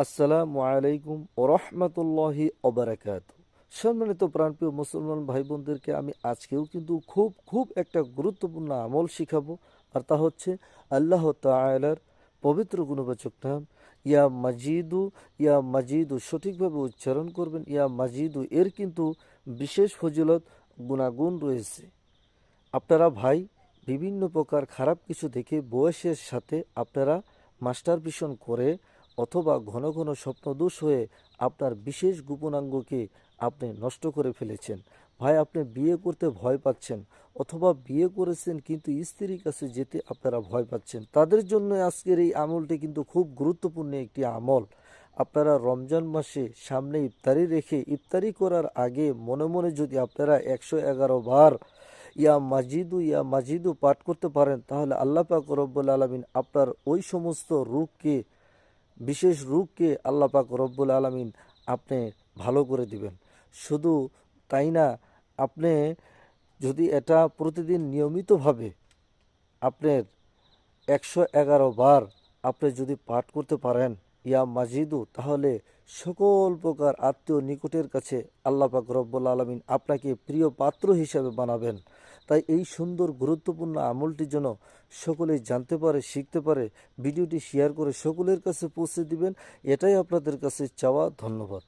আসসালামু আলাইকুম ওরহমতুল্লাহি ওবারাকাত। সম্মানিত প্রাণপ্রিয় মুসলমান ভাই বোনদেরকে আমি আজকেও কিন্তু খুব খুব একটা গুরুত্বপূর্ণ আমল শিখাবো। আর তা হচ্ছে আল্লাহ তাআলার পবিত্র গুণবাচক নাম ইয়া মাজিদু সঠিকভাবে উচ্চারণ করবেন। ইয়া মাজিদু এর কিন্তু বিশেষ ফজিলত গুণাগুণ রয়েছে। আপনারা ভাই বিভিন্ন প্রকার খারাপ কিছু দেখে বয়সের সাথে আপনারা মাস্টার ভিশন করে অথবা ঘন ঘন স্বপ্নদোষ হয়ে আপনার বিশেষ গোপনাঙ্গকে আপনি নষ্ট করে ফেলেছেন। ভাই আপনি বিয়ে করতে ভয় পাচ্ছেন অথবা বিয়ে করেছেন কিন্তু স্ত্রীর কাছে যেতে আপনারা ভয় পাচ্ছেন, তাদের জন্য আজকের এই আমলটি কিন্তু খুব গুরুত্বপূর্ণ একটি আমল। আপনারা রমজান মাসে সামনে ইফতারি রেখে ইফতারি করার আগে মনে মনে যদি আপনারা 111 বার ইয়া মাজিদু পাঠ করতে পারেন, তাহলে আল্লাহ পাক রব্বুল আলামিন আপনার ওই সমস্ত রোগকে, বিশেষ রোগকে আল্লাহ পাক রব্বুল আলামিন আপনি ভালো করে দিবেন। শুধু তাই না, আপনি যদি এটা প্রতিদিন নিয়মিতভাবে আপনার 111 বার আপনি যদি পাঠ করতে পারেন ইয়া মাজিদু, তাহলে সকল প্রকার আত্মীয় নিকটের কাছে আল্লাহ পাক রব্বুল আলামিন আপনাকে প্রিয় পাত্র হিসাবে বানাবেন। তাই এই সুন্দর গুরুত্বপূর্ণ আমলটি যেন সকলেই জানতে পারে, শিখতে পারে, ভিডিওটি শেয়ার করে সকলের কাছে পৌঁছে দিবেন, এটাই আপনাদের কাছে চাওয়া। ধন্যবাদ।